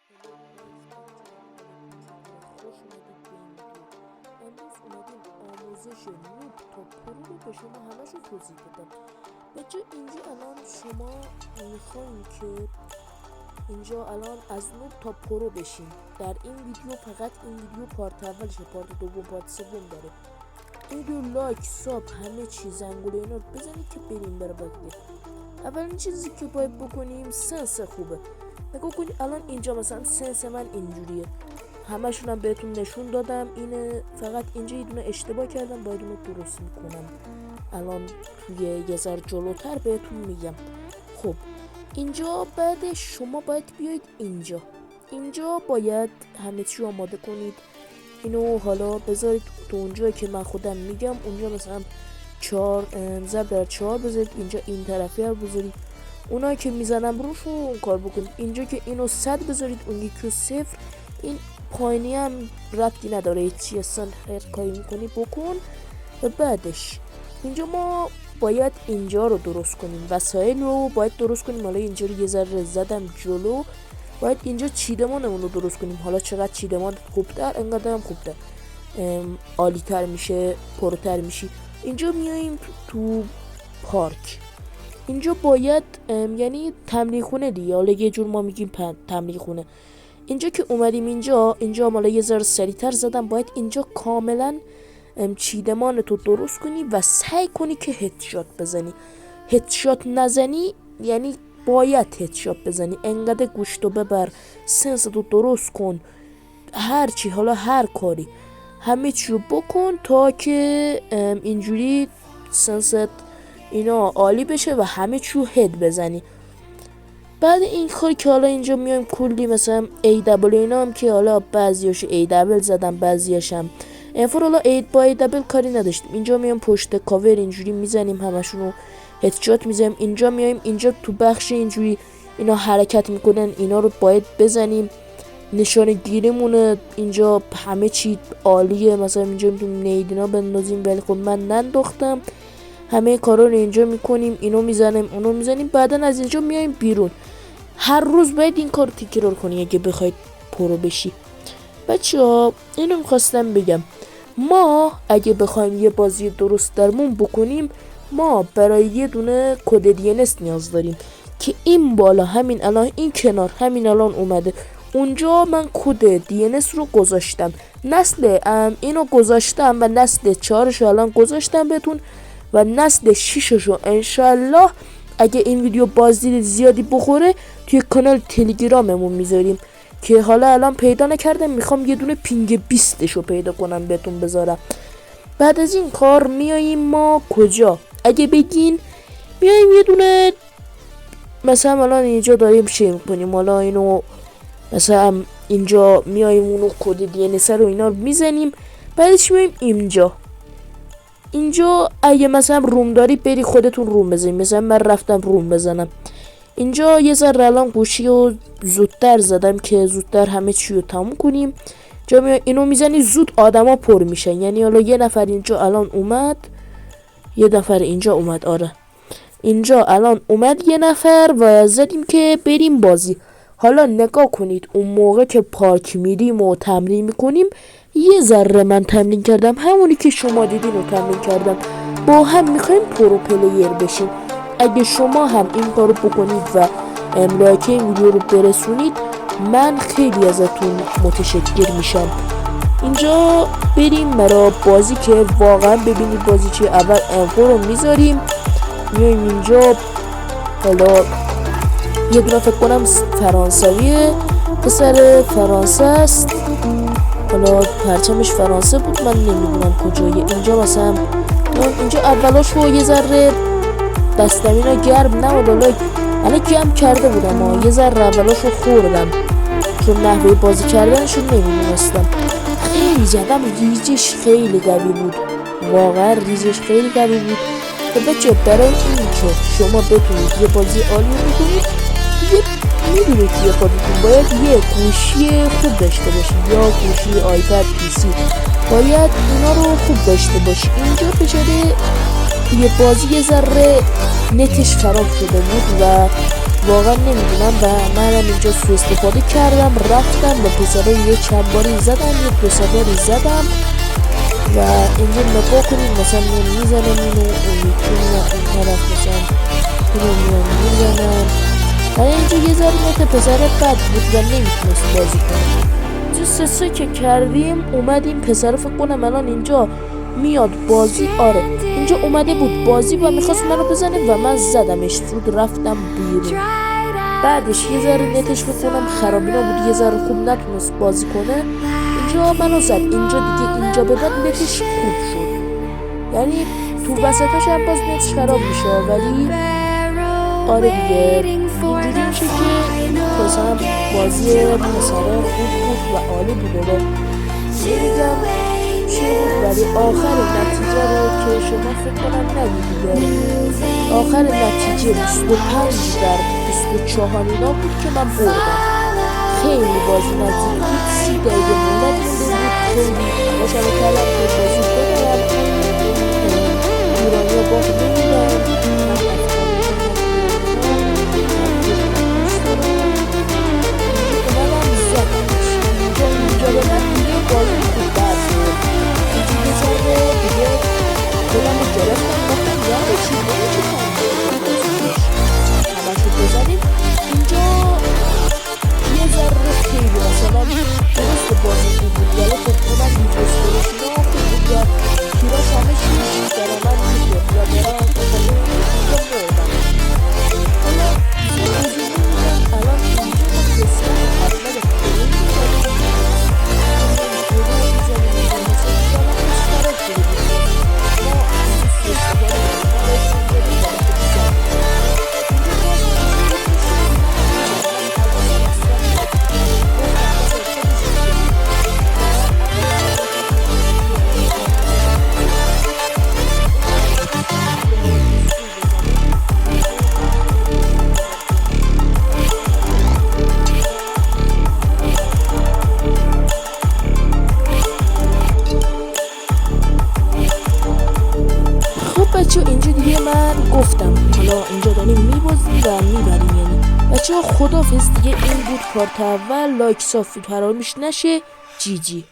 هلو خوش اومدید به این ویدیو. امروز اومدیم آموزش نوب تا پرو رو به شما همشو توضیح بدم. بچه اینجا الان شما میخواین که اینجا الان از نوب تا پرو بشین. در این ویدیو فقط این ویدیو پارت اولشه، پارت دوم پارت سوم داره. این ویدیو لایک ساب همه چیز زنگوله اینا رو بزنید که بریم بره بگید. اولین چیزی که باید بکنیم سنس خوبه. نگاه کنید الان اینجا مثلا سنس من اینجوریه، همشون هم بهتون نشون دادم. اینه فقط اینجا یه دونه اشتباه کردم، باید اونو درست میکنم. الان توی یه ذره جلوتر بهتون میگم. خب اینجا بعد شما باید بیاید اینجا باید همه چی رو آماده کنید. اینو حالا بذارید تو اونجا که من خودم میگم، اونجا مثلا 4 ضرب در 4 بذارید، اینجا این طرفی رو بذارید، اونایی که میزنم روشون اون کار بکنید. اینجا که اینو 100 بذارید، اون یکی 0. این پایینی هم ربطی نداره، هیچی اصلا هر کاری میکنی بکن. و بعدش اینجا ما باید اینجا رو درست کنیم، وسایل رو باید درست کنیم. حالا اینجا رو یه ذره زدم جلو، باید اینجا چیدمانمون رو درست کنیم. حالا چقدر چیدمان خوبتر انقدر هم خوبتر، عالی تر میشه، پرتر میشی. اینجا میاییم تو پارک. اینجا باید یعنی تمرین خونه دیگه، حالا یه جور ما میگیم تمرین خونه. اینجا که اومدیم اینجا حالا یه ذره سریعتر زدم، باید اینجا کاملا چیدمان تو درست کنی و سعی کنی که هدشات بزنی. هدشات نزنی یعنی باید هدشات بزنی. انقدر گوشتو ببر، سنس تو درست کن، هر چی حالا هر کاری همه چی رو بکن تا که اینجوری سنست اینا عالی بشه و همه چی رو هد بزنی. بعد این کار که حالا اینجا میایم کلی مثلا ای دبل اینا هم که حالا بعضیاش ای دبل زدم، بعضیاش هم انفور. حالا با ای دبل کاری نداشتیم. اینجا میایم پشت کاور اینجوری میزنیم، همشون رو هدشات میزنیم. اینجا میایم اینجا تو بخش اینجوری اینا حرکت میکنن، اینا رو باید بزنیم. نشانه گیریمونه اینجا همه چی عالیه. مثلا اینجا میتونیم نیدینا بندازیم، ولی خب من ننداختم. همه کارا رو اینجا میکنیم، اینو میزنیم اونو میزنیم. بعدن از اینجا میایم بیرون. هر روز باید این کار تکرار کنی اگه بخواید پرو بشی. بچه‌ها اینو میخواستم بگم، ما اگه بخوایم یه بازی درست درمون بکنیم، ما برای یه دونه کد DNS نیاز داریم که این بالا همین الان این کنار همین الان اومده. اونجا من کد DNS رو گذاشتم، نسل اینو گذاشتم و نسل 4 الان گذاشتم بهتون و نسل 6 انشالله اگه این ویدیو بازدید زیادی بخوره توی کانال تلگراممون میذاریم که حالا الان پیدا نکردم. میخوام یه دونه پینگ 20 رو پیدا کنم بهتون بذارم. بعد از این کار میاییم ما کجا اگه بگین، میاییم یه دونه مثلا الان اینجا داریم چه میکنیم، حالا اینو مثلا اینجا میاییم اونو کد DNS رو اینا رو میزنیم. بعدش میاییم اینجا اگه مثلا روم داری بری خودتون روم بزنیم. مثلا من رفتم روم بزنم. اینجا یه ذره الان گوشی رو زودتر زدم که زودتر همه چی رو تموم کنیم. اینجا اینو میزنی زود آدما پر میشن. یعنی حالا یه نفر اینجا الان اومد، یه نفر اینجا اومد، آره اینجا الان اومد یه نفر و زدیم که بریم بازی. حالا نگاه کنید اون موقع که پارک میریم و تمرین میکنیم، یه ذره من تمرین کردم، همونی که شما دیدین رو تمرین کردم. با هم میخوایم پرو پلیر بشیم. اگه شما هم این کارو بکنید و لایک این ویدیو رو برسونید، من خیلی ازتون متشکر میشم. اینجا بریم برای بازی که واقعا ببینید بازی چیه. اول انفو رو میذاریم، میایم اینجا. حالا یه دونه فکر کنم فرانسویه، پسر فرانسه است، حالا پرچمش فرانسه بود، من نمیدونم کجایه. اینجا مثلا اینجا اولاش رو یه ذره دستمینا گرم نبود، حالا گرم کرده بودم ها، یه ذره اولاش رو خوردم چون نحوه بازی کردنشون نمیدونستم. خیلی زدم، ریزش خیلی قوی بود، واقعا ریزش خیلی قوی بود. و بچه برای این که شما بتونید یه بازی عالی بکنید، میدونید که خودتون باید یه گوشی خوب داشته باشید، یا گوشی آیپد PC، باید اینا رو خوب داشته باشید. اینجا بشده توی بازی یه ذره نتش خراب شده بود و واقعا نمیدونم و منم اینجا سوء استفاده کردم، رفتم به پسرها یه چند باری زدم، یه 2 باری زدم و اینجا نگاه کنید مثلا میزنم اینو اون یکی این طرف مثلا اینو میزنم و اینجا یه ذره نت پسر بد بود و نمیتونست بازی کنم. اینجا سه که کردیم اومدیم پسر فکر کنم الان اینجا میاد بازی. آره اینجا اومده بود بازی و میخواست منو بزنه و من زدمش، زود رفتم بیرون. بعدش یه ذره نتش بکنم خرابینا بود، یه ذره خوب نتونست بازی کنه، اینجا منو زد. اینجا دیگه اینجا به بعد نتش خوب شد، یعنی تو وسطش هم باز نتش خراب میشه ولی آره دیگه اینجوری میشه که مثلا بازی پسره خوب بود و عالی بوده و نمیگم چی بود ولی آخر نتیجه رو که شما فکر کنم ندیدید، آخر نتیجه 25 در 24 اینا بود که من بردم. خیلی بازی نزدیک بود، 30 دقیقه مونده بود، خیلی مشاهده کردم که بازی ببرم ایرانی باخت نمیدم. اینجا به من دیگه بازی خوب درد بود، دیگه سرده دیگه خودم رو گرفتم گفتم یعنی چی کنیم همشو بزنیم. اینجا یه ذره خیلی مثلا درست بازی خوب بود ولی خب اونم میفرست درستینا خوب بود و تیراش همه چیش برای من میگه و برای اینجا مردم. حالا بازی میدونم الان اینجا با قسمت اول خیلی بچه اینجا دیگه من گفتم حالا اینجا داریم میبازیم و میبریم، یعنی بچه خدافظ دیگه. این بود پارت اول، لایک صافی فراموش نشه. جی جی.